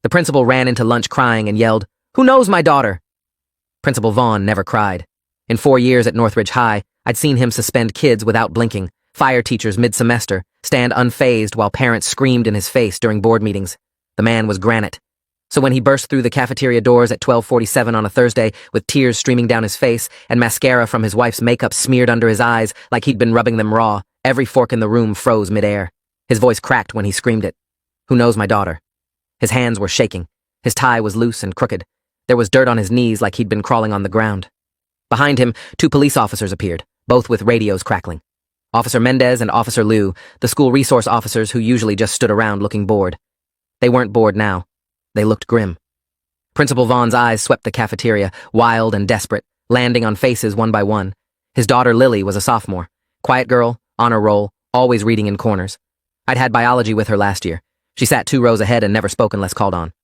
The principal ran into lunch crying and yelled, "Who knows my daughter?" Principal Vaughn never cried. In 4 years at Northridge High, I'd seen him suspend kids without blinking, fire teachers mid-semester, stand unfazed while parents screamed in his face during board meetings. The man was granite. So when he burst through the cafeteria doors at 12:47 on a Thursday with tears streaming down his face and mascara from his wife's makeup smeared under his eyes like he'd been rubbing them raw, every fork in the room froze midair. His voice cracked when he screamed it. "Who knows my daughter?" His hands were shaking. His tie was loose and crooked. There was dirt on his knees like he'd been crawling on the ground. Behind him, 2 police officers appeared, both with radios crackling. Officer Mendez and Officer Liu, the school resource officers who usually just stood around looking bored. They weren't bored now. They looked grim. Principal Vaughn's eyes swept the cafeteria, wild and desperate, landing on faces one by one. His daughter Lily was a sophomore. Quiet girl, honor roll, always reading in corners. I'd had biology with her last year. She sat 2 rows ahead and never spoke unless called on.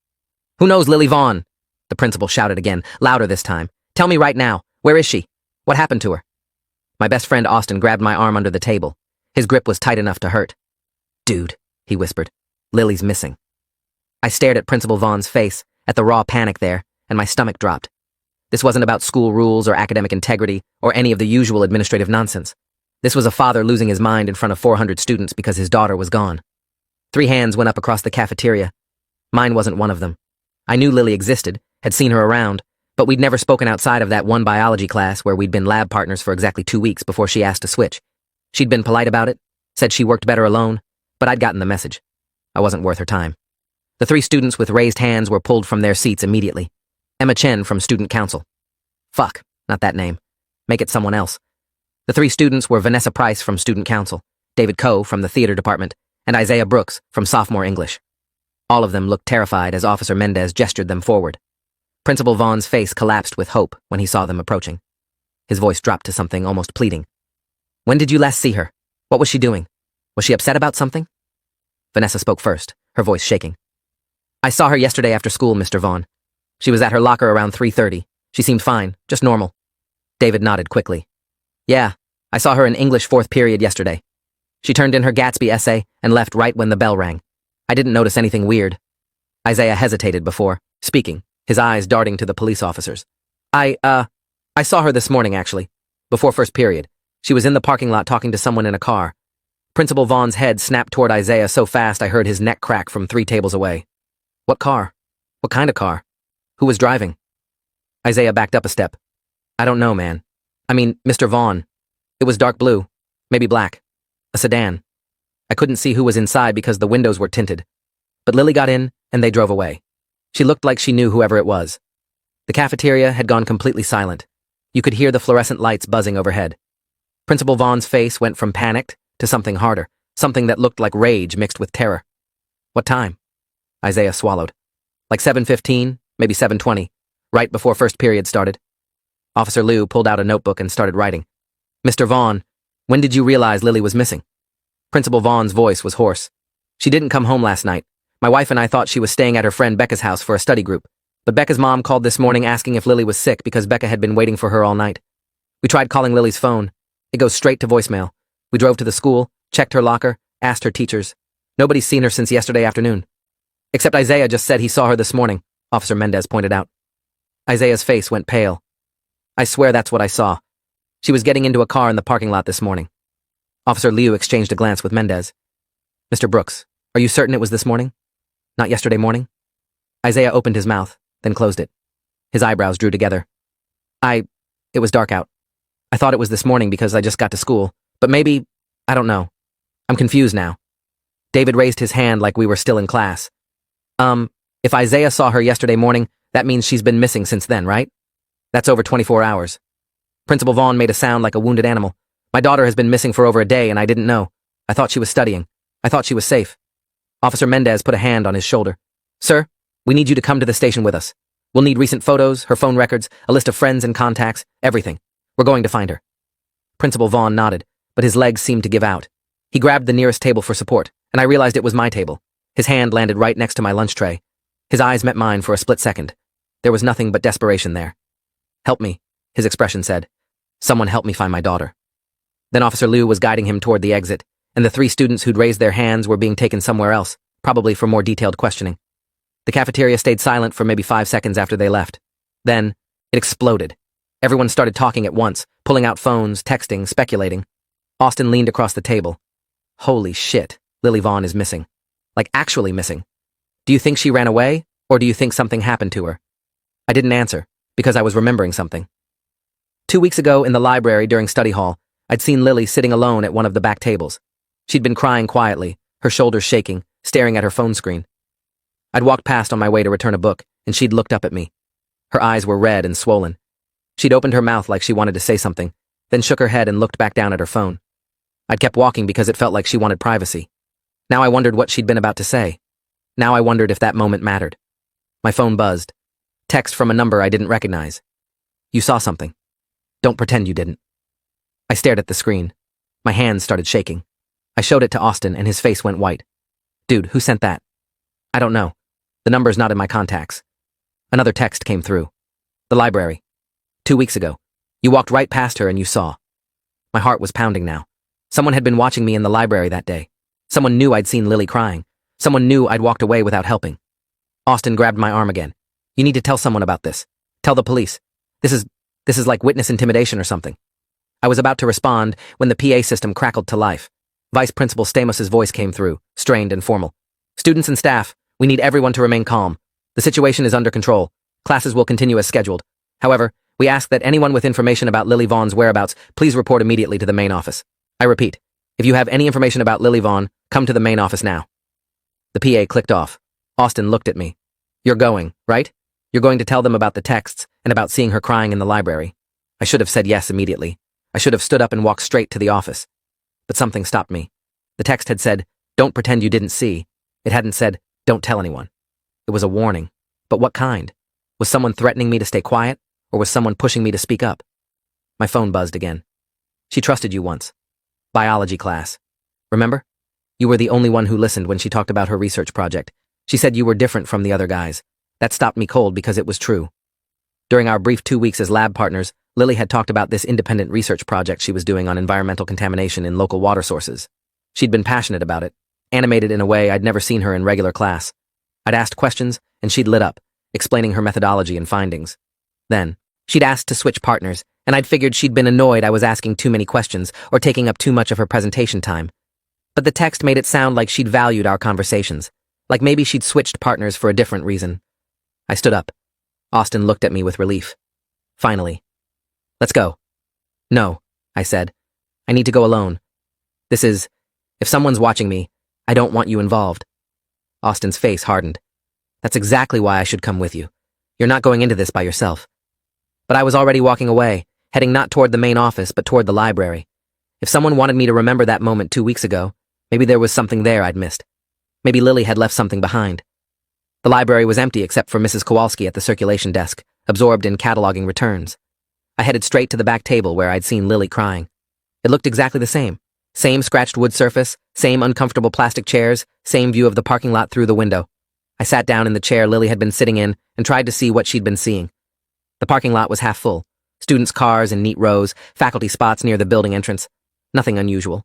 "Who knows Lily Vaughn?" The principal shouted again, louder this time. "Tell me right now. Where is she? What happened to her?" My best friend Austin grabbed my arm under the table. His grip was tight enough to hurt. "Dude," he whispered, "Lily's missing." I stared at Principal Vaughn's face, at the raw panic there, and my stomach dropped. This wasn't about school rules or academic integrity or any of the usual administrative nonsense. This was a father losing his mind in front of 400 students because his daughter was gone. 3 hands went up across the cafeteria. Mine wasn't one of them. I knew Lily existed, had seen her around, but we'd never spoken outside of that one biology class where we'd been lab partners for exactly 2 weeks before she asked to switch. She'd been polite about it, said she worked better alone, but I'd gotten the message. I wasn't worth her time. The 3 students with raised hands were pulled from their seats immediately. Emma Chen from Student Council. Fuck, not that name. Make it someone else. The 3 students were Vanessa Price from Student Council, David Coe from the Theater Department, and Isaiah Brooks from Sophomore English. All of them looked terrified as Officer Mendez gestured them forward. Principal Vaughn's face collapsed with hope when he saw them approaching. His voice dropped to something almost pleading. "When did you last see her? What was she doing? Was she upset about something?" Vanessa spoke first, her voice shaking. "I saw her yesterday after school, Mr. Vaughn. She was at her locker around 3:30. She seemed fine, just normal." David nodded quickly. "Yeah, I saw her in English 4th period yesterday. She turned in her Gatsby essay and left right when the bell rang. I didn't notice anything weird." Isaiah hesitated before speaking, his eyes darting to the police officers. I saw her this morning, actually, before 1st period. She was in the parking lot talking to someone in a car." Principal Vaughn's head snapped toward Isaiah so fast I heard his neck crack from 3 tables away. "What car? What kind of car? Who was driving?" Isaiah backed up a step. "I don't know, man. I mean, Mr. Vaughn. It was dark blue, maybe black. A sedan. I couldn't see who was inside because the windows were tinted. But Lily got in, and they drove away. She looked like she knew whoever it was." The cafeteria had gone completely silent. You could hear the fluorescent lights buzzing overhead. Principal Vaughn's face went from panicked to something harder, something that looked like rage mixed with terror. "What time?" Isaiah swallowed. "Like 7:15, maybe 7:20, right before 1st period started." Officer Liu pulled out a notebook and started writing. "Mr. Vaughn, when did you realize Lily was missing?" Principal Vaughn's voice was hoarse. "She didn't come home last night. My wife and I thought she was staying at her friend Becca's house for a study group, but Becca's mom called this morning asking if Lily was sick because Becca had been waiting for her all night. We tried calling Lily's phone. It goes straight to voicemail. We drove to the school, checked her locker, asked her teachers. Nobody's seen her since yesterday afternoon. Except Isaiah just said he saw her this morning," Officer Mendez pointed out. Isaiah's face went pale. "I swear that's what I saw. She was getting into a car in the parking lot this morning." Officer Liu exchanged a glance with Mendez. "Mr. Brooks, are you certain it was this morning? Not yesterday morning?" Isaiah opened his mouth, then closed it. His eyebrows drew together. It was dark out. I thought it was this morning because I just got to school, but maybe, I don't know. I'm confused now." David raised his hand like we were still in class. If Isaiah saw her yesterday morning, that means she's been missing since then, right? That's over 24 hours. Principal Vaughn made a sound like a wounded animal. "My daughter has been missing for over a day and I didn't know. I thought she was studying. I thought she was safe." Officer Mendez put a hand on his shoulder. "Sir, we need you to come to the station with us. We'll need recent photos, her phone records, a list of friends and contacts, everything. We're going to find her." Principal Vaughn nodded, but his legs seemed to give out. He grabbed the nearest table for support, and I realized it was my table. His hand landed right next to my lunch tray. His eyes met mine for a split second. There was nothing but desperation there. "Help me," his expression said. "Someone help me find my daughter." Then Officer Liu was guiding him toward the exit, and the 3 students who'd raised their hands were being taken somewhere else, probably for more detailed questioning. The cafeteria stayed silent for maybe 5 seconds after they left. Then, it exploded. Everyone started talking at once, pulling out phones, texting, speculating. Austin leaned across the table. Holy shit, Lily Vaughn is missing. Like actually missing. Do you think she ran away, or do you think something happened to her? I didn't answer, because I was remembering something. 2 weeks ago in the library during study hall, I'd seen Lily sitting alone at one of the back tables. She'd been crying quietly, her shoulders shaking, staring at her phone screen. I'd walked past on my way to return a book, and she'd looked up at me. Her eyes were red and swollen. She'd opened her mouth like she wanted to say something, then shook her head and looked back down at her phone. I'd kept walking because it felt like she wanted privacy. Now I wondered what she'd been about to say. Now I wondered if that moment mattered. My phone buzzed. Text from a number I didn't recognize. You saw something. Don't pretend you didn't. I stared at the screen. My hands started shaking. I showed it to Austin and his face went white. Dude, who sent that? I don't know. The number's not in my contacts. Another text came through. The library. 2 weeks ago. You walked right past her and you saw. My heart was pounding now. Someone had been watching me in the library that day. Someone knew I'd seen Lily crying. Someone knew I'd walked away without helping. Austin grabbed my arm again. You need to tell someone about this. Tell the police. This is like witness intimidation or something. I was about to respond when the PA system crackled to life. Vice Principal Stamos' voice came through, strained and formal. Students and staff, we need everyone to remain calm. The situation is under control. Classes will continue as scheduled. However, we ask that anyone with information about Lily Vaughn's whereabouts please report immediately to the main office. I repeat, if you have any information about Lily Vaughn, come to the main office now. The PA clicked off. Austin looked at me. You're going, right? You're going to tell them about the texts and about seeing her crying in the library. I should have said yes immediately. I should have stood up and walked straight to the office. But something stopped me. The text had said, don't pretend you didn't see. It hadn't said, don't tell anyone. It was a warning. But what kind? Was someone threatening me to stay quiet, or was someone pushing me to speak up? My phone buzzed again. She trusted you once. Biology class. Remember? You were the only one who listened when she talked about her research project. She said you were different from the other guys. That stopped me cold because it was true. During our brief 2 weeks as lab partners, Lily had talked about this independent research project she was doing on environmental contamination in local water sources. She'd been passionate about it, animated in a way I'd never seen her in regular class. I'd asked questions, and she'd lit up, explaining her methodology and findings. Then, she'd asked to switch partners, and I'd figured she'd been annoyed I was asking too many questions or taking up too much of her presentation time. But the text made it sound like she'd valued our conversations, like maybe she'd switched partners for a different reason. I stood up. Austin looked at me with relief. Finally. Let's go. No, I said. I need to go alone. If someone's watching me, I don't want you involved. Austin's face hardened. That's exactly why I should come with you. You're not going into this by yourself. But I was already walking away, heading not toward the main office, but toward the library. If someone wanted me to remember that moment 2 weeks ago, maybe there was something there I'd missed. Maybe Lily had left something behind. The library was empty except for Mrs. Kowalski at the circulation desk, absorbed in cataloging returns. I headed straight to the back table where I'd seen Lily crying. It looked exactly the same. Same scratched wood surface, same uncomfortable plastic chairs, same view of the parking lot through the window. I sat down in the chair Lily had been sitting in and tried to see what she'd been seeing. The parking lot was half full. Students' cars in neat rows, faculty spots near the building entrance. Nothing unusual.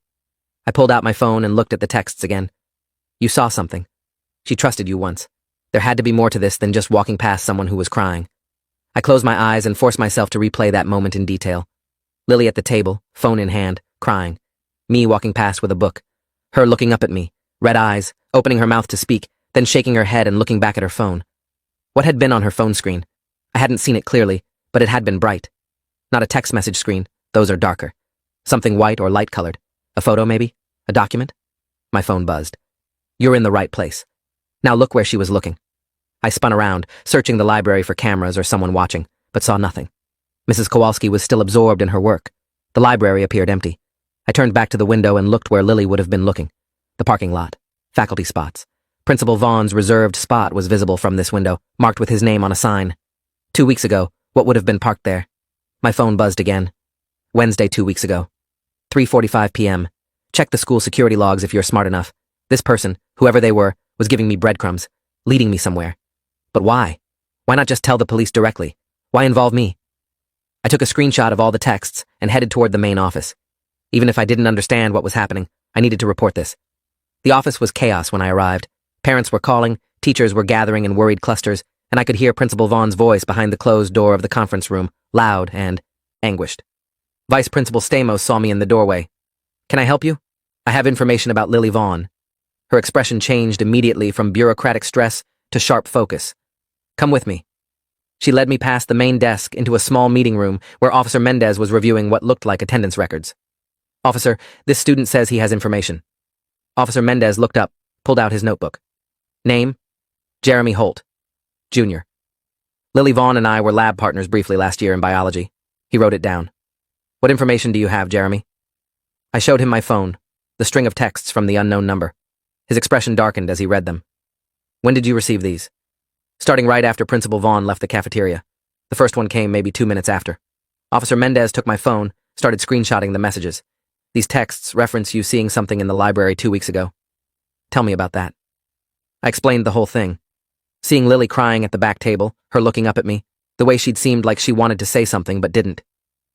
I pulled out my phone and looked at the texts again. You saw something. She trusted you once. There had to be more to this than just walking past someone who was crying. I closed my eyes and forced myself to replay that moment in detail. Lily at the table, phone in hand, crying. Me walking past with a book. Her looking up at me, red eyes, opening her mouth to speak, then shaking her head and looking back at her phone. What had been on her phone screen? I hadn't seen it clearly, but it had been bright. Not a text message screen, those are darker. Something white or light-colored. A photo, maybe? A document? My phone buzzed. You're in the right place. Now look where she was looking. I spun around, searching the library for cameras or someone watching, but saw nothing. Mrs. Kowalski was still absorbed in her work. The library appeared empty. I turned back to the window and looked where Lily would have been looking. The parking lot. Faculty spots. Principal Vaughn's reserved spot was visible from this window, marked with his name on a sign. 2 weeks ago, what would have been parked there? My phone buzzed again. Wednesday 2 weeks ago. 3:45 p.m. Check the school security logs if you're smart enough. This person, whoever they were, was giving me breadcrumbs, leading me somewhere. But why? Why not just tell the police directly? Why involve me? I took a screenshot of all the texts and headed toward the main office. Even if I didn't understand what was happening, I needed to report this. The office was chaos when I arrived. Parents were calling, Teachers were gathering in worried clusters, and I could hear Principal Vaughn's voice behind the closed door of the conference room, loud and anguished. Vice Principal Stamos saw me in the doorway. "Can I help you? I have information about Lily Vaughn." Her expression changed immediately from bureaucratic stress to sharp focus. "Come with me." She led me past the main desk into a small meeting room where Officer Mendez was reviewing what looked like attendance records. "Officer, this student says he has information." Officer Mendez looked up, pulled out his notebook. "Name? Jeremy Holt, Jr. Lily Vaughn and I were lab partners briefly last year in biology." He wrote it down. "What information do you have, Jeremy?" I showed him my phone, the string of texts from the unknown number. His expression darkened as he read them. "When did you receive these?" "Starting right after Principal Vaughn left the cafeteria. The first one came maybe 2 minutes after." Officer Mendez took my phone, started screenshotting the messages. "These texts reference you seeing something in the library 2 weeks ago." "Tell me about that." I explained the whole thing. Seeing Lily crying at the back table, her looking up at me, the way she'd seemed like she wanted to say something but didn't.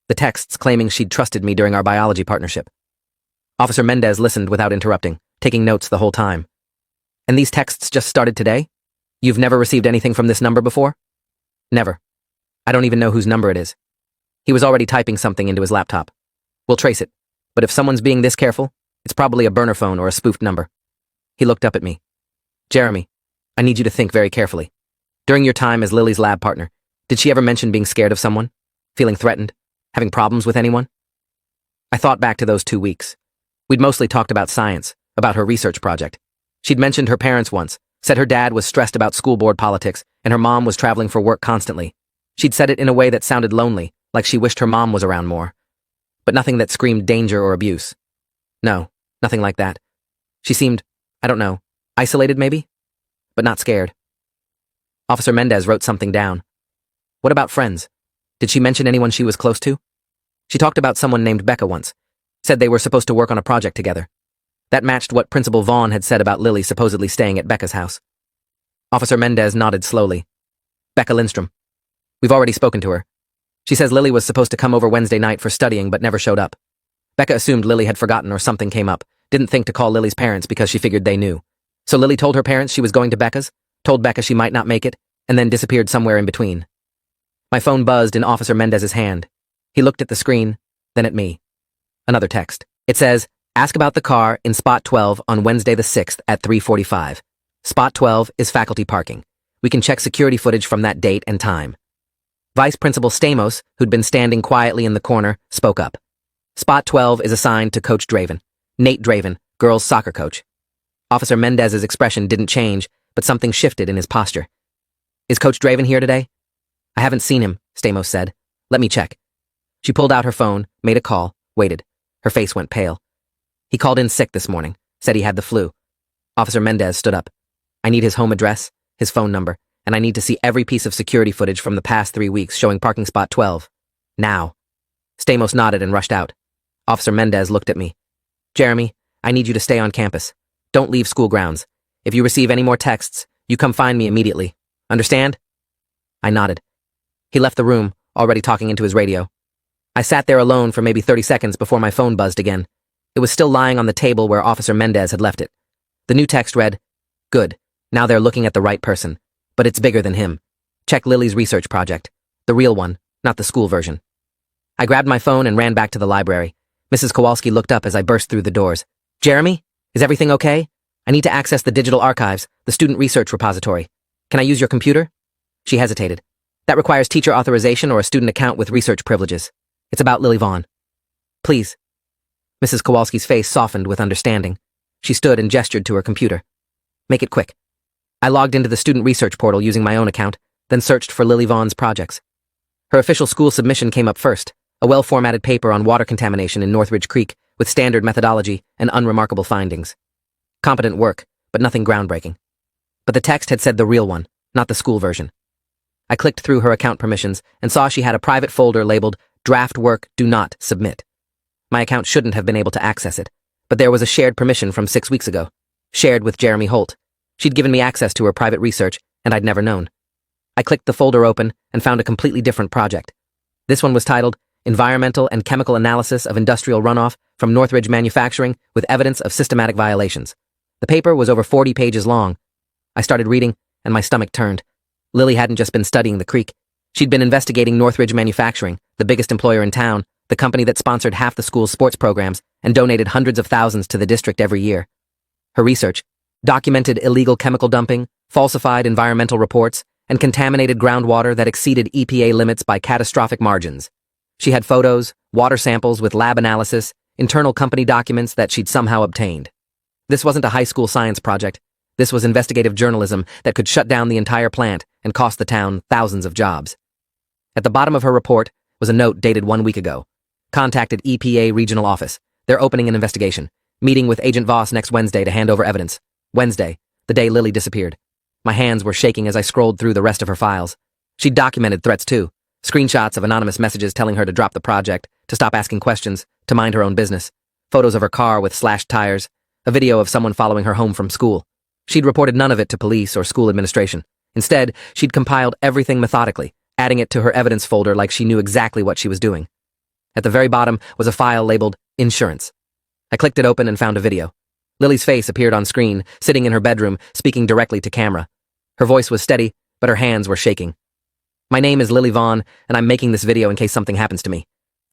The texts claiming she'd trusted me during our biology partnership. Officer Mendez listened without interrupting, taking notes the whole time. "And these texts just started today? You've never received anything from this number before?" "Never. I don't even know whose number it is." He was already typing something into his laptop. "We'll trace it, but if someone's being this careful, it's probably a burner phone or a spoofed number." He looked up at me. "Jeremy, I need you to think very carefully. During your time as Lily's lab partner, did she ever mention being scared of someone? Feeling threatened? Having problems with anyone?" I thought back to those 2 weeks. We'd mostly talked about science, about her research project. She'd mentioned her parents once, said her dad was stressed about school board politics, and her mom was traveling for work constantly. She'd said it in a way that sounded lonely, like she wished her mom was around more. But nothing that screamed danger or abuse. No, nothing like that. She seemed, I don't know, isolated maybe? But not scared. Officer Mendez wrote something down. "What about friends? Did she mention anyone she was close to?" "She talked about someone named Becca once. Said they were supposed to work on a project together." That matched what Principal Vaughn had said about Lily supposedly staying at Becca's house. Officer Mendez nodded slowly. "Becca Lindstrom. We've already spoken to her. She says Lily was supposed to come over Wednesday night for studying but never showed up. Becca assumed Lily had forgotten or something came up, didn't think to call Lily's parents because she figured they knew. So Lily told her parents she was going to Becca's, told Becca she might not make it, and then disappeared somewhere in between." My phone buzzed in Officer Mendez's hand. He looked at the screen, then at me. Another text. It says, "Ask about the car in Spot 12 on Wednesday the 6th at 3:45. Spot 12 is faculty parking. We can check security footage from that date and time." Vice Principal Stamos, who'd been standing quietly in the corner, spoke up. "Spot 12 is assigned to Coach Draven. Nate Draven, girls' soccer coach." Officer Mendez's expression didn't change, but something shifted in his posture. "Is Coach Draven here today?" "I haven't seen him," Stamos said. "Let me check." She pulled out her phone, made a call, waited. Her face went pale. "He called in sick this morning, said he had the flu." Officer Mendez stood up. "I need his home address, his phone number, and I need to see every piece of security footage from the past 3 weeks showing parking spot 12. Now." Stamos nodded and rushed out. Officer Mendez looked at me. "Jeremy, I need you to stay on campus. Don't leave school grounds. If you receive any more texts, you come find me immediately. Understand?" I nodded. He left the room, already talking into his radio. I sat there alone for maybe 30 seconds before my phone buzzed again. It was still lying on the table where Officer Mendez had left it. The new text read, "Good, now they're looking at the right person. But it's bigger than him. Check Lily's research project. The real one, not the school version." I grabbed my phone and ran back to the library. Mrs. Kowalski looked up as I burst through the doors. "Jeremy? Is everything okay? I need to access the digital archives, the student research repository. Can I use your computer?" She hesitated. "That requires teacher authorization or a student account with research privileges. It's about Lily Vaughn." "Please." Mrs. Kowalski's face softened with understanding. She stood and gestured to her computer. "Make it quick." I logged into the student research portal using my own account, then searched for Lily Vaughn's projects. Her official school submission came up first, a well-formatted paper on water contamination in Northridge Creek with standard methodology and unremarkable findings. Competent work, but nothing groundbreaking. But the text had said the real one, not the school version. I clicked through her account permissions and saw she had a private folder labeled "Draft Work Do Not Submit." My account shouldn't have been able to access it, but there was a shared permission from 6 weeks ago, shared with Jeremy Holt. She'd given me access to her private research, and I'd never known. I clicked the folder open and found a completely different project. This one was titled "Environmental and Chemical Analysis of Industrial Runoff from Northridge Manufacturing with Evidence of Systematic Violations." The paper was over 40 pages long. I started reading, and my stomach turned. Lily hadn't just been studying the creek. She'd been investigating Northridge Manufacturing, the biggest employer in town, the company that sponsored half the school's sports programs and donated hundreds of thousands to the district every year. Her research documented illegal chemical dumping, falsified environmental reports, and contaminated groundwater that exceeded EPA limits by catastrophic margins. She had photos, water samples with lab analysis, internal company documents that she'd somehow obtained. This wasn't a high school science project. This was investigative journalism that could shut down the entire plant and cost the town thousands of jobs. At the bottom of her report was a note dated 1 week ago. Contacted EPA Regional Office. They're opening an investigation. Meeting with Agent Voss next Wednesday to hand over evidence. Wednesday, the day Lily disappeared. My hands were shaking as I scrolled through the rest of her files. She'd documented threats too. Screenshots of anonymous messages telling her to drop the project, to stop asking questions, to mind her own business. Photos of her car with slashed tires. A video of someone following her home from school. She'd reported none of it to police or school administration. Instead, she'd compiled everything methodically, adding it to her evidence folder like she knew exactly what she was doing. At the very bottom was a file labeled Insurance. I clicked it open and found a video. Lily's face appeared on screen, sitting in her bedroom, speaking directly to camera. Her voice was steady, but her hands were shaking. My name is Lily Vaughn, and I'm making this video in case something happens to me.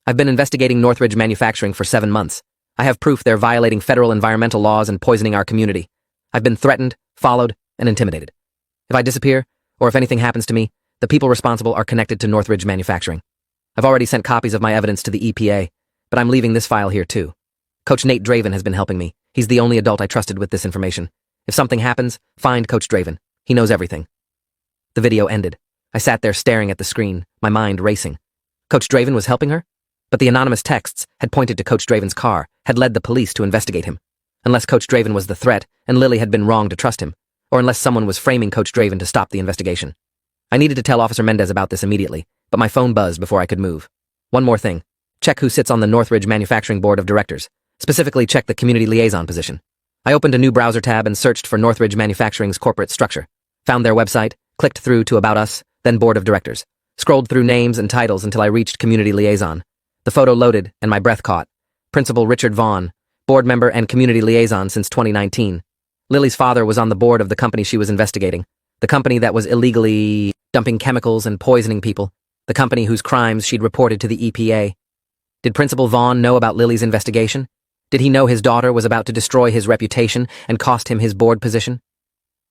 I've been investigating Northridge Manufacturing for 7 months. I have proof they're violating federal environmental laws and poisoning our community. I've been threatened, followed, and intimidated. If I disappear, or if anything happens to me, the people responsible are connected to Northridge Manufacturing. I've already sent copies of my evidence to the EPA, but I'm leaving this file here too. Coach Nate Draven has been helping me. He's the only adult I trusted with this information. If something happens, find Coach Draven. He knows everything. The video ended. I sat there staring at the screen, my mind racing. Coach Draven was helping her? But the anonymous texts had pointed to Coach Draven's car, had led the police to investigate him. Unless Coach Draven was the threat, and Lily had been wrong to trust him, or unless someone was framing Coach Draven to stop the investigation. I needed to tell Officer Mendez about this immediately, but my phone buzzed before I could move. One more thing. Check who sits on the Northridge Manufacturing Board of Directors. Specifically check the community liaison position. I opened a new browser tab and searched for Northridge Manufacturing's corporate structure. Found their website, clicked through to About Us, then Board of Directors. Scrolled through names and titles until I reached Community Liaison. The photo loaded, and my breath caught. Principal Richard Vaughn, board member and community liaison since 2019. Lily's father was on the board of the company she was investigating. The company that was illegally dumping chemicals and poisoning people. The company whose crimes she'd reported to the EPA. Did Principal Vaughn know about Lily's investigation? Did he know his daughter was about to destroy his reputation and cost him his board position?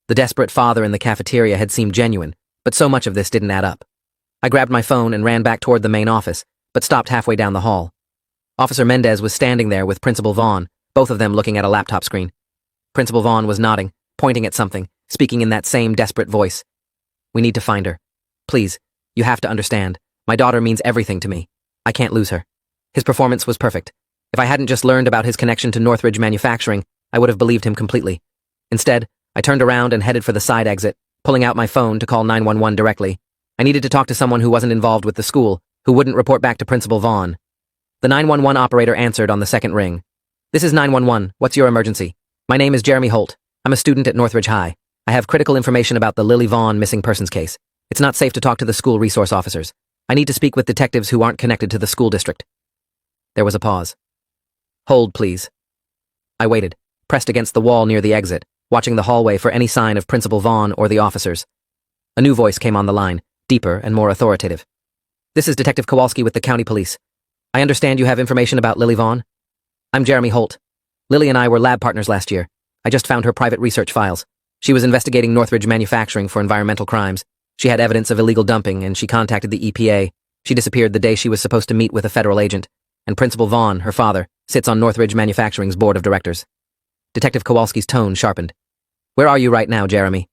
The desperate father in the cafeteria had seemed genuine, but so much of this didn't add up. I grabbed my phone and ran back toward the main office, but stopped halfway down the hall. Officer Mendez was standing there with Principal Vaughn, both of them looking at a laptop screen. Principal Vaughn was nodding, pointing at something, speaking in that same desperate voice. We need to find her. Please, you have to understand. My daughter means everything to me. I can't lose her. His performance was perfect. If I hadn't just learned about his connection to Northridge Manufacturing, I would have believed him completely. Instead, I turned around and headed for the side exit, pulling out my phone to call 911 directly. I needed to talk to someone who wasn't involved with the school, who wouldn't report back to Principal Vaughn. The 911 operator answered on the second ring. This is 911. What's your emergency? My name is Jeremy Holt. I'm a student at Northridge High. I have critical information about the Lily Vaughn missing persons case. It's not safe to talk to the school resource officers. I need to speak with detectives who aren't connected to the school district. There was a pause. Hold, please. I waited, pressed against the wall near the exit, watching the hallway for any sign of Principal Vaughn or the officers. A new voice came on the line, deeper and more authoritative. This is Detective Kowalski with the county police. I understand you have information about Lily Vaughn? I'm Jeremy Holt. Lily and I were lab partners last year. I just found her private research files. She was investigating Northridge Manufacturing for environmental crimes. She had evidence of illegal dumping, and she contacted the EPA. She disappeared the day she was supposed to meet with a federal agent. And Principal Vaughn, her father, sits on Northridge Manufacturing's board of directors. Detective Kowalski's tone sharpened. Where are you right now, Jeremy?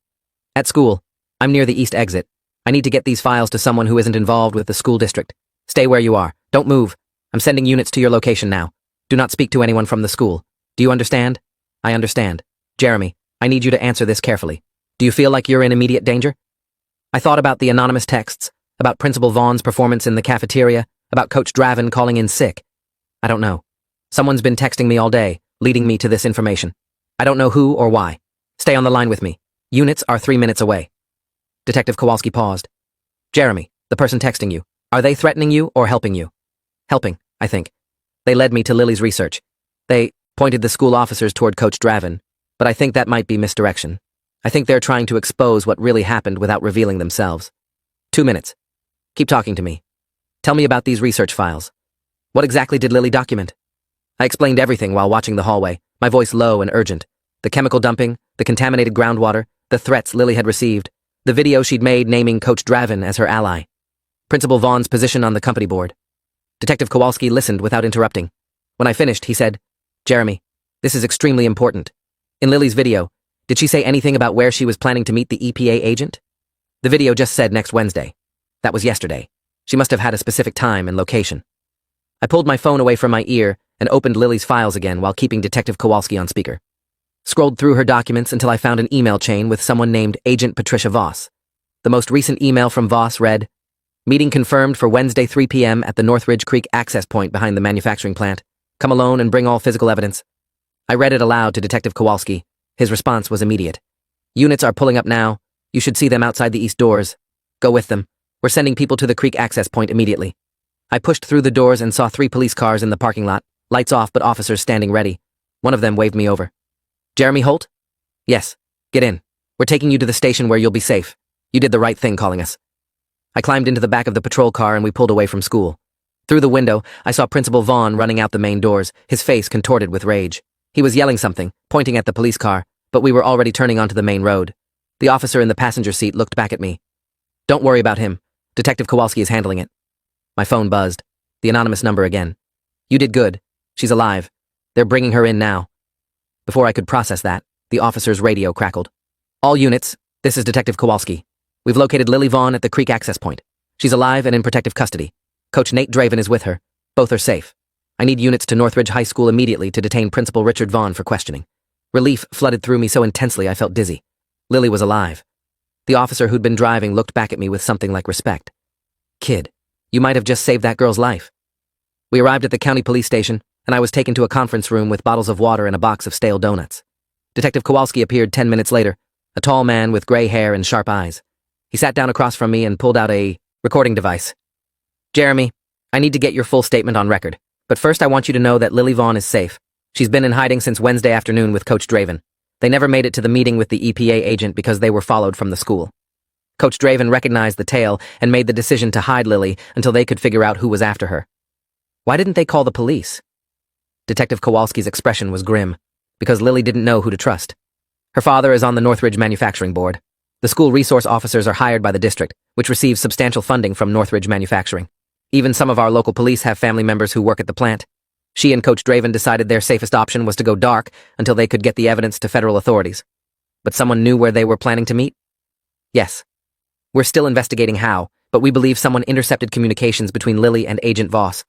At school. I'm near the east exit. I need to get these files to someone who isn't involved with the school district. Stay where you are. Don't move. I'm sending units to your location now. Do not speak to anyone from the school. Do you understand? I understand. Jeremy, I need you to answer this carefully. Do you feel like you're in immediate danger? I thought about the anonymous texts, about Principal Vaughn's performance in the cafeteria, about Coach Draven calling in sick. I don't know. Someone's been texting me all day, leading me to this information. I don't know who or why. Stay on the line with me. Units are 3 minutes away. Detective Kowalski paused. Jeremy, the person texting you, are they threatening you or helping you? Helping, I think. They led me to Lily's research. They pointed the school officers toward Coach Draven, but I think that might be misdirection. I think they're trying to expose what really happened without revealing themselves. 2 minutes. Keep talking to me. Tell me about these research files. What exactly did Lily document? I explained everything while watching the hallway, my voice low and urgent. The chemical dumping, the contaminated groundwater, the threats Lily had received, the video she'd made naming Coach Draven as her ally. Principal Vaughn's position on the company board. Detective Kowalski listened without interrupting. When I finished, he said, "Jeremy, this is extremely important. In Lily's video, did she say anything about where she was planning to meet the EPA agent?" The video just said next Wednesday. That was yesterday. She must have had a specific time and location. I pulled my phone away from my ear and opened Lily's files again while keeping Detective Kowalski on speaker. Scrolled through her documents until I found an email chain with someone named Agent Patricia Voss. The most recent email from Voss read, "Meeting confirmed for Wednesday 3 p.m. at the Northridge Creek access point behind the manufacturing plant. Come alone and bring all physical evidence." I read it aloud to Detective Kowalski. His response was immediate. "Units are pulling up now. You should see them outside the east doors. Go with them. We're sending people to the creek access point immediately." I pushed through the doors and saw 3 police cars in the parking lot, lights off but officers standing ready. One of them waved me over. "Jeremy Holt?" "Yes. Get in. We're taking you to the station where you'll be safe. You did the right thing calling us." I climbed into the back of the patrol car and we pulled away from school. Through the window, I saw Principal Vaughn running out the main doors, his face contorted with rage. He was yelling something, pointing at the police car, but we were already turning onto the main road. The officer in the passenger seat looked back at me. "Don't worry about him. Detective Kowalski is handling it." My phone buzzed. The anonymous number again. "You did good. She's alive. They're bringing her in now." Before I could process that, the officer's radio crackled. "All units, this is Detective Kowalski. We've located Lily Vaughn at the creek access point. She's alive and in protective custody. Coach Nate Draven is with her. Both are safe. I need units to Northridge High School immediately to detain Principal Richard Vaughn for questioning." Relief flooded through me so intensely I felt dizzy. Lily was alive. The officer who'd been driving looked back at me with something like respect. "Kid, you might have just saved that girl's life." We arrived at the county police station, and I was taken to a conference room with bottles of water and a box of stale donuts. Detective Kowalski appeared 10 minutes later, a tall man with gray hair and sharp eyes. He sat down across from me and pulled out a recording device. "Jeremy, I need to get your full statement on record, but first I want you to know that Lily Vaughn is safe. She's been in hiding since Wednesday afternoon with Coach Draven. They never made it to the meeting with the EPA agent because they were followed from the school. Coach Draven recognized the tale and made the decision to hide Lily until they could figure out who was after her. Why didn't they call the police?" Detective Kowalski's expression was grim, because Lily didn't know who to trust. Her father is on the Northridge Manufacturing Board. The school resource officers are hired by the district, which receives substantial funding from Northridge Manufacturing. Even some of our local police have family members who work at the plant. She and Coach Draven decided their safest option was to go dark until they could get the evidence to federal authorities. But someone knew where they were planning to meet? Yes. We're still investigating how, but we believe someone intercepted communications between Lily and Agent Voss,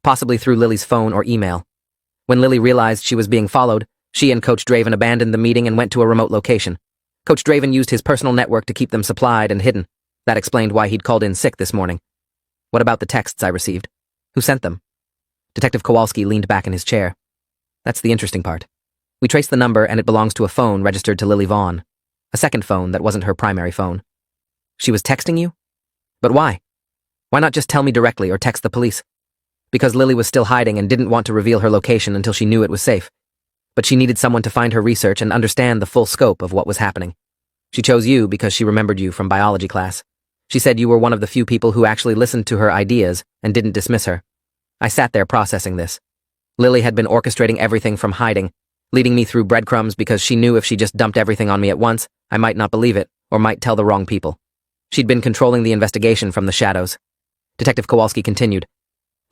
possibly through Lily's phone or email. When Lily realized she was being followed, she and Coach Draven abandoned the meeting and went to a remote location. Coach Draven used his personal network to keep them supplied and hidden. That explained why he'd called in sick this morning. What about the texts I received? Who sent them? Detective Kowalski leaned back in his chair. That's the interesting part. We traced the number and it belongs to a phone registered to Lily Vaughn. A second phone that wasn't her primary phone. She was texting you? But why? Why not just tell me directly or text the police? Because Lily was still hiding and didn't want to reveal her location until she knew it was safe. But she needed someone to find her research and understand the full scope of what was happening. She chose you because she remembered you from biology class. She said you were one of the few people who actually listened to her ideas and didn't dismiss her. I sat there processing this. Lily had been orchestrating everything from hiding, leading me through breadcrumbs because she knew if she just dumped everything on me at once, I might not believe it or might tell the wrong people. She'd been controlling the investigation from the shadows. Detective Kowalski continued.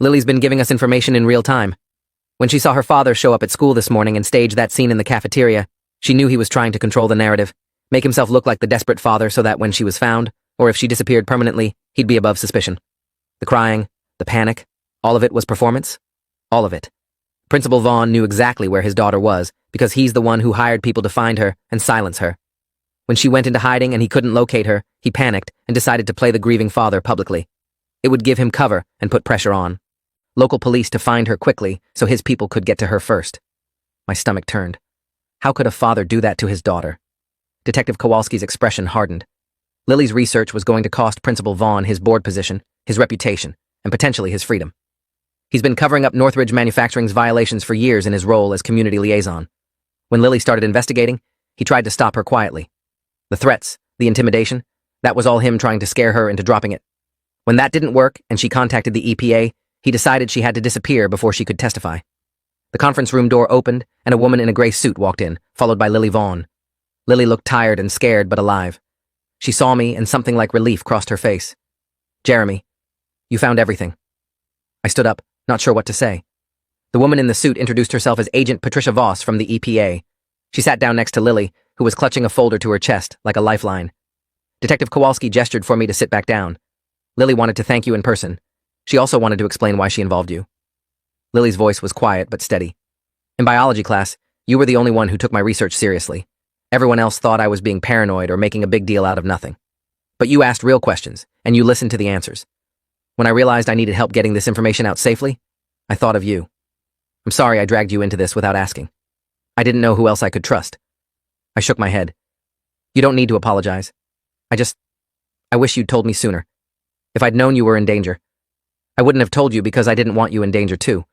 Lily's been giving us information in real time. When she saw her father show up at school this morning and stage that scene in the cafeteria, she knew he was trying to control the narrative, make himself look like the desperate father so that when she was found, or if she disappeared permanently, he'd be above suspicion. The crying, the panic, all of it was performance? All of it. Principal Vaughn knew exactly where his daughter was because he's the one who hired people to find her and silence her. When she went into hiding and he couldn't locate her, he panicked and decided to play the grieving father publicly. It would give him cover and put pressure on. Local police to find her quickly so his people could get to her first. My stomach turned. How could a father do that to his daughter? Detective Kowalski's expression hardened. Lily's research was going to cost Principal Vaughn his board position, his reputation, and potentially his freedom. He's been covering up Northridge Manufacturing's violations for years in his role as community liaison. When Lily started investigating, he tried to stop her quietly. The threats, the intimidation, that was all him trying to scare her into dropping it. When that didn't work and she contacted the EPA, he decided she had to disappear before she could testify. The conference room door opened and a woman in a gray suit walked in, followed by Lily Vaughn. Lily looked tired and scared but alive. She saw me and something like relief crossed her face. "Jeremy, you found everything." I stood up, not sure what to say. The woman in the suit introduced herself as Agent Patricia Voss from the EPA. She sat down next to Lily, who was clutching a folder to her chest, like a lifeline. Detective Kowalski gestured for me to sit back down. "Lily wanted to thank you in person. She also wanted to explain why she involved you." Lily's voice was quiet but steady. "In biology class, you were the only one who took my research seriously. Everyone else thought I was being paranoid or making a big deal out of nothing. But you asked real questions, and you listened to the answers. When I realized I needed help getting this information out safely, I thought of you. I'm sorry I dragged you into this without asking. I didn't know who else I could trust." I shook my head. "You don't need to apologize. I wish you'd told me sooner. If I'd known you were in danger, I wouldn't have told you because I didn't want you in danger too.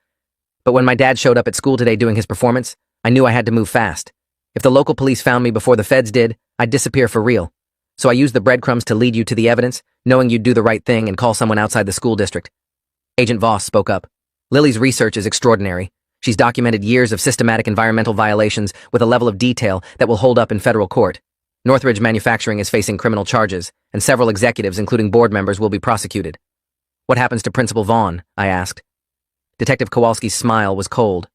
But when my dad showed up at school today doing his performance, I knew I had to move fast. If the local police found me before the feds did, I'd disappear for real. So I used the breadcrumbs to lead you to the evidence, knowing you'd do the right thing and call someone outside the school district." Agent Voss spoke up. "Lily's research is extraordinary. She's documented years of systematic environmental violations with a level of detail that will hold up in federal court. Northridge Manufacturing is facing criminal charges, and several executives, including board members, will be prosecuted." "What happens to Principal Vaughn?" I asked. Detective Kowalski's smile was cold.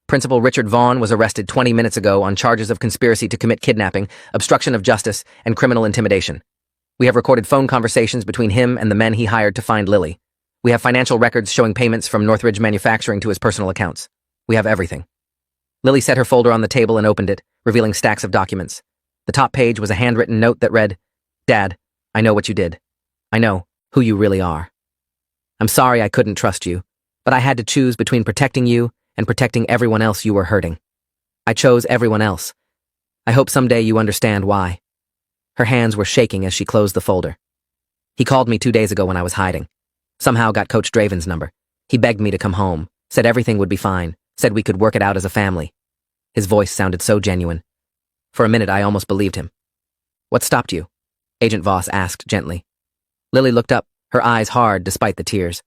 "Principal Richard Vaughn was arrested 20 minutes ago on charges of conspiracy to commit kidnapping, obstruction of justice, and criminal intimidation. We have recorded phone conversations between him and the men he hired to find Lily. We have financial records showing payments from Northridge Manufacturing to his personal accounts. We have everything." Lily set her folder on the table and opened it, revealing stacks of documents. The top page was a handwritten note that read, "Dad, I know what you did. I know who you really are. I'm sorry I couldn't trust you, but I had to choose between protecting you and protecting everyone else you were hurting. I chose everyone else. I hope someday you understand why." Her hands were shaking as she closed the folder. "He called me 2 days ago when I was hiding. Somehow got Coach Draven's number. He begged me to come home, said everything would be fine, said we could work it out as a family." His voice sounded so genuine. For a minute, I almost believed him. "What stopped you?" Agent Voss asked gently. Lily looked up, her eyes hard despite the tears.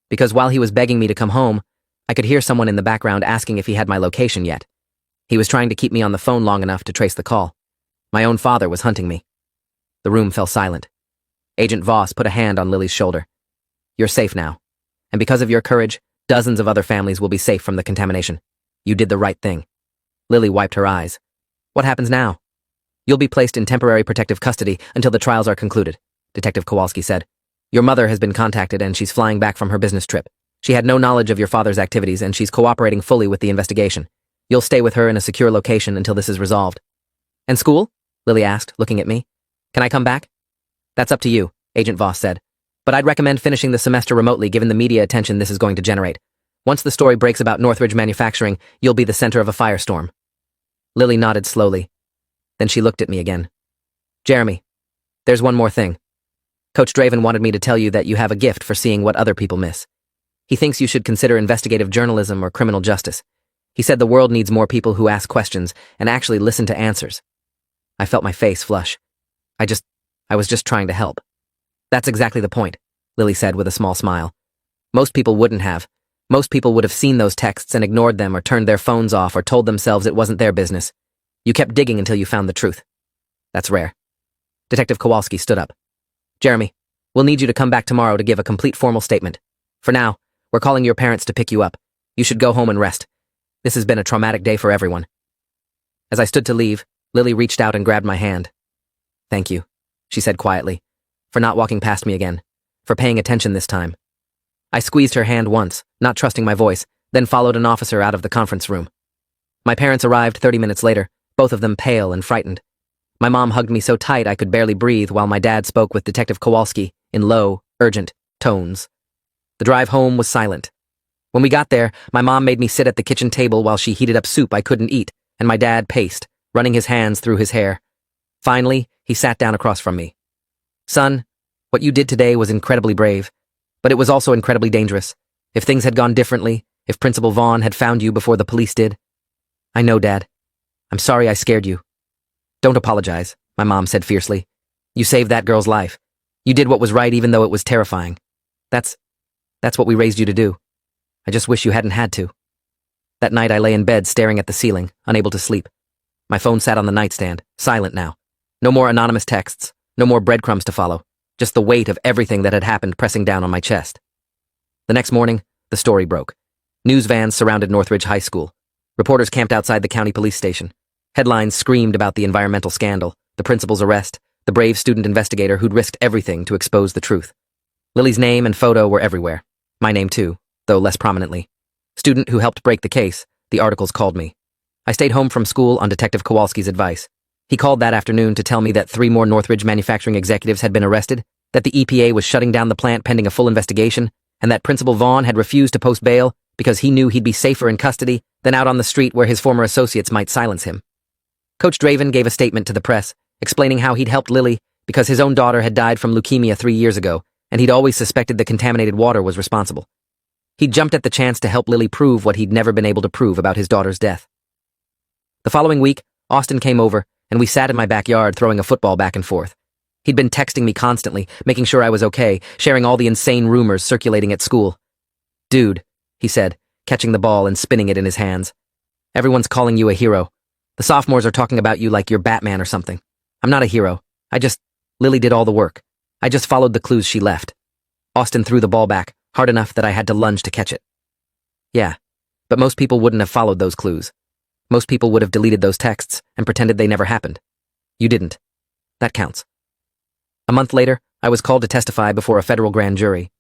"Because while he was begging me to come home, I could hear someone in the background asking if he had my location yet. He was trying to keep me on the phone long enough to trace the call. My own father was hunting me." The room fell silent. Agent Voss put a hand on Lily's shoulder. "You're safe now. And because of your courage, dozens of other families will be safe from the contamination. You did the right thing." Lily wiped her eyes. "What happens now?" "You'll be placed in temporary protective custody until the trials are concluded," Detective Kowalski said. "Your mother has been contacted and she's flying back from her business trip. She had no knowledge of your father's activities and she's cooperating fully with the investigation. You'll stay with her in a secure location until this is resolved." "And school?" Lily asked, looking at me. "Can I come back?" "That's up to you," Agent Voss said. "But I'd recommend finishing the semester remotely given the media attention this is going to generate. Once the story breaks about Northridge Manufacturing, you'll be the center of a firestorm." Lily nodded slowly. Then she looked at me again. "Jeremy, there's one more thing. Coach Draven wanted me to tell you that you have a gift for seeing what other people miss. He thinks you should consider investigative journalism or criminal justice. He said the world needs more people who ask questions and actually listen to answers." I felt my face flush. I was just trying to help." "That's exactly the point," Lily said with a small smile. "Most people wouldn't have. Most people would have seen those texts and ignored them or turned their phones off or told themselves it wasn't their business. You kept digging until you found the truth. That's rare." Detective Kowalski stood up. "Jeremy, we'll need you to come back tomorrow to give a complete formal statement. For now, we're calling your parents to pick you up. You should go home and rest. This has been a traumatic day for everyone." As I stood to leave, Lily reached out and grabbed my hand. "Thank you," she said quietly, "for not walking past me again, for paying attention this time." I squeezed her hand once, not trusting my voice, then followed an officer out of the conference room. My parents arrived 30 minutes later, both of them pale and frightened. My mom hugged me so tight I could barely breathe while my dad spoke with Detective Kowalski in low, urgent tones. The drive home was silent. When we got there, my mom made me sit at the kitchen table while she heated up soup I couldn't eat, and my dad paced, running his hands through his hair. Finally, he sat down across from me. "Son, what you did today was incredibly brave, but it was also incredibly dangerous. If things had gone differently, if Principal Vaughn had found you before the police did." "I know, Dad. I'm sorry I scared you." Don't apologize, my mom said fiercely. You saved that girl's life. You did what was right even though it was terrifying. That's what we raised you to do. I just wish you hadn't had to. That night I lay in bed staring at the ceiling, unable to sleep. My phone sat on the nightstand, silent now. No more anonymous texts, no more breadcrumbs to follow, just the weight of everything that had happened pressing down on my chest. The next morning, the story broke. News vans surrounded Northridge High School. Reporters camped outside the county police station. Headlines screamed about the environmental scandal, the principal's arrest, the brave student investigator who'd risked everything to expose the truth. Lily's name and photo were everywhere. My name too, though less prominently. Student who helped break the case, the articles called me. I stayed home from school on Detective Kowalski's advice. He called that afternoon to tell me that 3 more Northridge manufacturing executives had been arrested, that the EPA was shutting down the plant pending a full investigation, and that Principal Vaughn had refused to post bail because he knew he'd be safer in custody than out on the street where his former associates might silence him. Coach Draven gave a statement to the press, explaining how he'd helped Lily because his own daughter had died from leukemia 3 years ago, and he'd always suspected the contaminated water was responsible. He jumped at the chance to help Lily prove what he'd never been able to prove about his daughter's death. The following week, Austin came over, and we sat in my backyard throwing a football back and forth. He'd been texting me constantly, making sure I was okay, sharing all the insane rumors circulating at school. Dude, he said, catching the ball and spinning it in his hands. Everyone's calling you a hero. The sophomores are talking about you like you're Batman or something. I'm not a hero. Lily did all the work. I just followed the clues she left. Austin threw the ball back, hard enough that I had to lunge to catch it. Yeah, but most people wouldn't have followed those clues. Most people would have deleted those texts and pretended they never happened. You didn't. That counts. A month later, I was called to testify before a federal grand jury.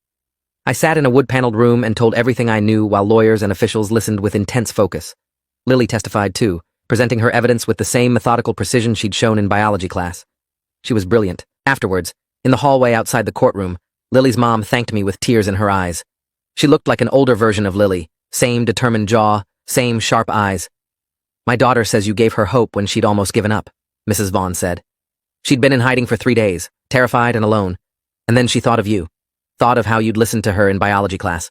I sat in a wood-paneled room and told everything I knew while lawyers and officials listened with intense focus. Lily testified too, presenting her evidence with the same methodical precision she'd shown in biology class. She was brilliant. Afterwards, in the hallway outside the courtroom, Lily's mom thanked me with tears in her eyes. She looked like an older version of Lily, same determined jaw, same sharp eyes. My daughter says you gave her hope when she'd almost given up, Mrs. Vaughn said. She'd been in hiding for 3 days, terrified and alone, and then she thought of you, thought of how you'd listened to her in biology class.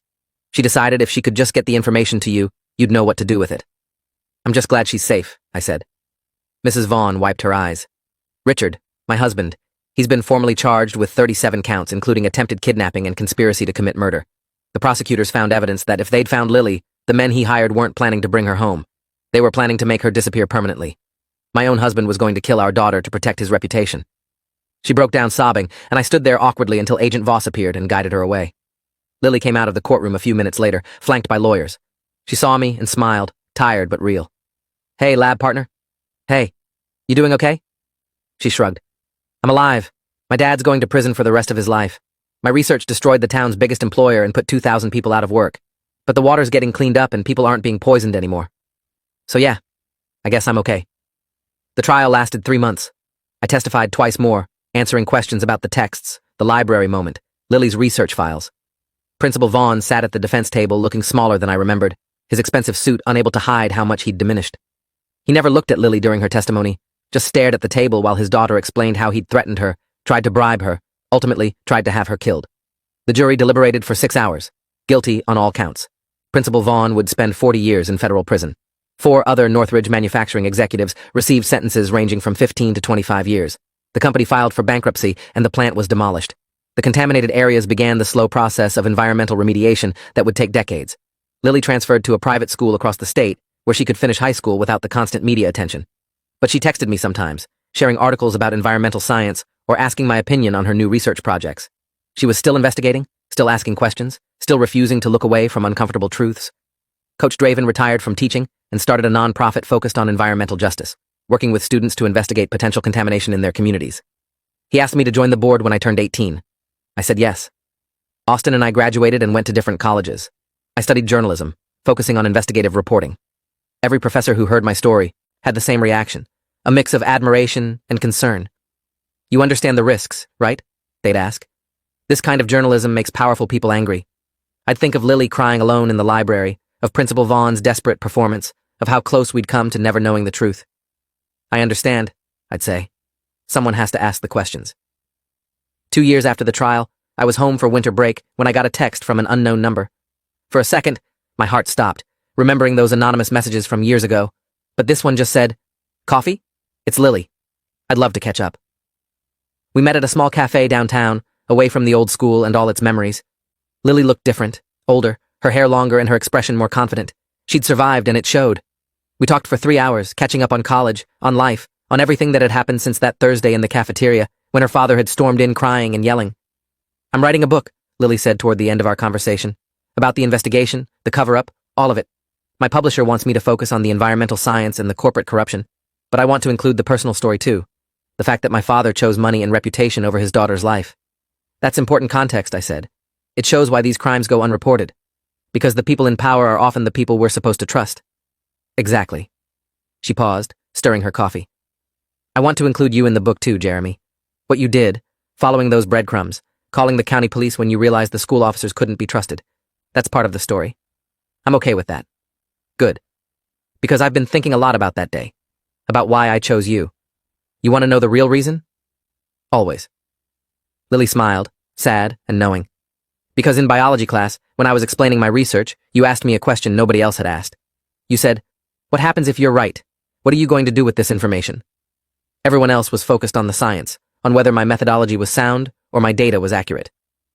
She decided if she could just get the information to you, you'd know what to do with it. I'm just glad she's safe, I said. Mrs. Vaughn wiped her eyes. Richard, my husband, he's been formally charged with 37 counts, including attempted kidnapping and conspiracy to commit murder. The prosecutors found evidence that if they'd found Lily, the men he hired weren't planning to bring her home. They were planning to make her disappear permanently. My own husband was going to kill our daughter to protect his reputation. She broke down sobbing, and I stood there awkwardly until Agent Voss appeared and guided her away. Lily came out of the courtroom a few minutes later, flanked by lawyers. She saw me and smiled, tired but real. Hey, lab partner. Hey, you doing okay? She shrugged. I'm alive. My dad's going to prison for the rest of his life. My research destroyed the town's biggest employer and put 2,000 people out of work. But the water's getting cleaned up and people aren't being poisoned anymore. So yeah, I guess I'm okay. The trial lasted 3 months. I testified twice more, answering questions about the texts, the library moment, Lily's research files. Principal Vaughn sat at the defense table looking smaller than I remembered, his expensive suit unable to hide how much he'd diminished. He never looked at Lily during her testimony, just stared at the table while his daughter explained how he'd threatened her, tried to bribe her, ultimately tried to have her killed. The jury deliberated for 6 hours, guilty on all counts. Principal Vaughn would spend 40 years in federal prison. 4 other Northridge manufacturing executives received sentences ranging from 15 to 25 years. The company filed for bankruptcy and the plant was demolished. The contaminated areas began the slow process of environmental remediation that would take decades. Lily transferred to a private school across the state where she could finish high school without the constant media attention. But she texted me sometimes, sharing articles about environmental science or asking my opinion on her new research projects. She was still investigating, still asking questions, still refusing to look away from uncomfortable truths. Coach Draven retired from teaching and started a nonprofit focused on environmental justice, working with students to investigate potential contamination in their communities. He asked me to join the board when I turned 18. I said yes. Austin and I graduated and went to different colleges. I studied journalism, focusing on investigative reporting. Every professor who heard my story had the same reaction, a mix of admiration and concern. You understand the risks, right? They'd ask. This kind of journalism makes powerful people angry. I'd think of Lily crying alone in the library, of Principal Vaughn's desperate performance, of how close we'd come to never knowing the truth. I understand, I'd say. Someone has to ask the questions. 2 years after the trial, I was home for winter break when I got a text from an unknown number. For a second, my heart stopped, remembering those anonymous messages from years ago. But this one just said, "Coffee? It's Lily. I'd love to catch up. We met at a small cafe downtown, away from the old school and all its memories. Lily looked different, older, her hair longer and her expression more confident. She'd survived and it showed. We talked for 3 hours, catching up on college, on life, on everything that had happened since that Thursday in the cafeteria, when her father had stormed in crying and yelling. "I'm writing a book," Lily said toward the end of our conversation. "About the investigation, the cover-up, all of it. My publisher wants me to focus on the environmental science and the corporate corruption, but I want to include the personal story too. The fact that my father chose money and reputation over his daughter's life. That's important context," I said. "It shows why these crimes go unreported. Because the people in power are often the people we're supposed to trust." "Exactly." She paused, stirring her coffee. "I want to include you in the book too, Jeremy. What you did, following those breadcrumbs, calling the county police when you realized the school officers couldn't be trusted. That's part of the story. I'm okay with that." "Good. Because I've been thinking a lot about that day. About why I chose you. You want to know the real reason?" "Always." Lily smiled, sad and knowing. "Because in biology class, when I was explaining my research, you asked me a question nobody else had asked. You said, 'What happens if you're right? What are you going to do with this information?' Everyone else was focused on the science, on whether my methodology was sound or my data was accurate.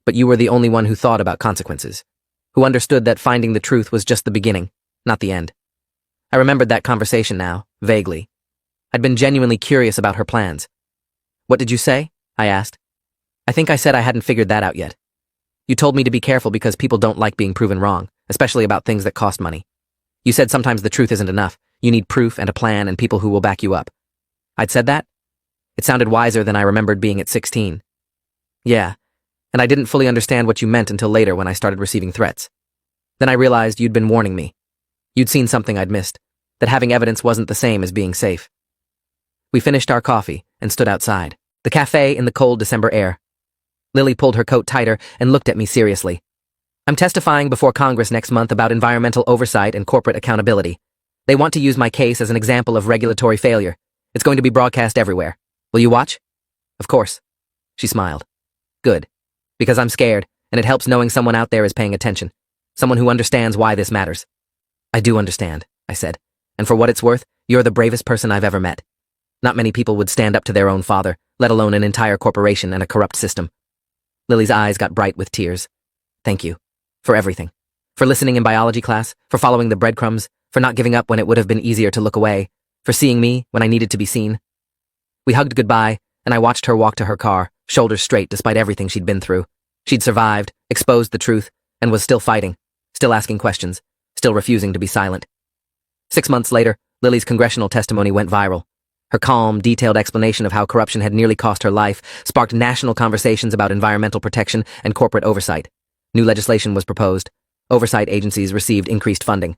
But you were the only one who thought about consequences, who understood that finding the truth was just the beginning, not the end." I remembered that conversation now, vaguely. I'd been genuinely curious about her plans. "What did you say?" I asked. "I think I said I hadn't figured that out yet. You told me to be careful because people don't like being proven wrong, especially about things that cost money. You said sometimes the truth isn't enough. You need proof and a plan and people who will back you up." I'd said that? It sounded wiser than I remembered being at 16. "Yeah, and I didn't fully understand what you meant until later when I started receiving threats. Then I realized you'd been warning me. You'd seen something I'd missed, that having evidence wasn't the same as being safe." We finished our coffee and stood outside, the cafe in the cold December air. Lily pulled her coat tighter and looked at me seriously. "I'm testifying before Congress next month about environmental oversight and corporate accountability. They want to use my case as an example of regulatory failure. It's going to be broadcast everywhere. Will you watch?" "Of course." She smiled. "Good. Because I'm scared, and it helps knowing someone out there is paying attention. Someone who understands why this matters." "I do understand," I said. "And for what it's worth, you're the bravest person I've ever met. Not many people would stand up to their own father, let alone an entire corporation and a corrupt system." Lily's eyes got bright with tears. "Thank you. For everything. For listening in biology class, for following the breadcrumbs, for not giving up when it would have been easier to look away, for seeing me when I needed to be seen." We hugged goodbye, and I watched her walk to her car, shoulders straight despite everything she'd been through. She'd survived, exposed the truth, and was still fighting, still asking questions, still refusing to be silent. 6 months later, Lily's congressional testimony went viral. Her calm, detailed explanation of how corruption had nearly cost her life sparked national conversations about environmental protection and corporate oversight. New legislation was proposed. Oversight agencies received increased funding.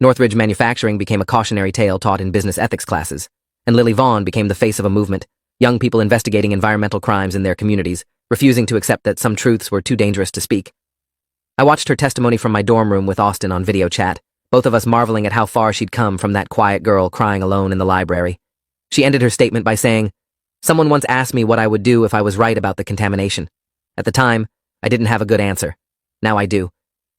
Northridge manufacturing became a cautionary tale taught in business ethics classes. And Lily Vaughn became the face of a movement, young people investigating environmental crimes in their communities, refusing to accept that some truths were too dangerous to speak. I watched her testimony from my dorm room with Austin on video chat, both of us marveling at how far she'd come from that quiet girl crying alone in the library. She ended her statement by saying, "Someone once asked me what I would do if I was right about the contamination. At the time, I didn't have a good answer. Now I do.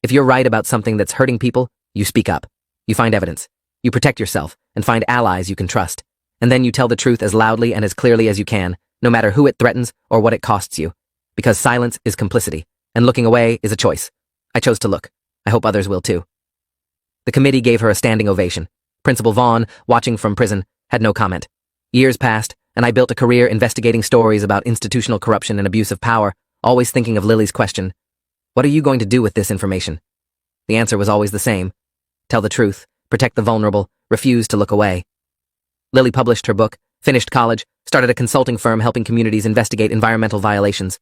If you're right about something that's hurting people, you speak up. You find evidence. You protect yourself and find allies you can trust. And then you tell the truth as loudly and as clearly as you can, no matter who it threatens or what it costs you. Because silence is complicity, and looking away is a choice. I chose to look. I hope others will too." The committee gave her a standing ovation. Principal Vaughn, watching from prison, had no comment. Years passed, and I built a career investigating stories about institutional corruption and abuse of power, always thinking of Lily's question, "What are you going to do with this information?" The answer was always the same. Tell the truth, protect the vulnerable, refuse to look away. Lily published her book, finished college, started a consulting firm helping communities investigate environmental violations.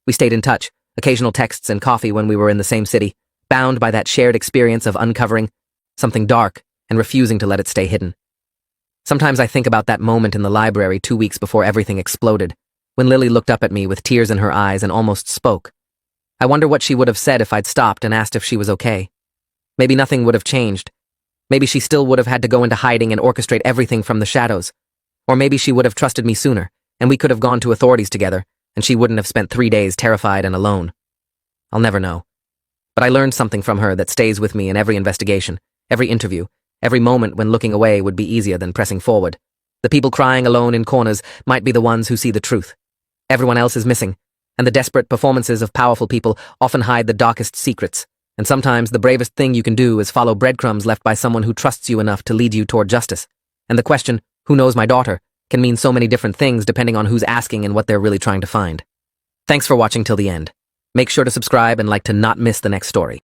We stayed in touch, occasional texts and coffee when we were in the same city, bound by that shared experience of uncovering something dark and refusing to let it stay hidden. Sometimes I think about that moment in the library 2 weeks before everything exploded, when Lily looked up at me with tears in her eyes and almost spoke. I wonder what she would have said if I'd stopped and asked if she was okay. Maybe nothing would have changed. Maybe she still would have had to go into hiding and orchestrate everything from the shadows. Or maybe she would have trusted me sooner, and we could have gone to authorities together, and she wouldn't have spent 3 days terrified and alone. I'll never know. But I learned something from her that stays with me in every investigation, every interview, every moment when looking away would be easier than pressing forward. The people crying alone in corners might be the ones who see the truth. Everyone else is missing, and the desperate performances of powerful people often hide the darkest secrets. And sometimes the bravest thing you can do is follow breadcrumbs left by someone who trusts you enough to lead you toward justice. And the question, "Who knows my daughter?" can mean so many different things depending on who's asking and what they're really trying to find. Thanks for watching till the end. Make sure to subscribe and like to not miss the next story.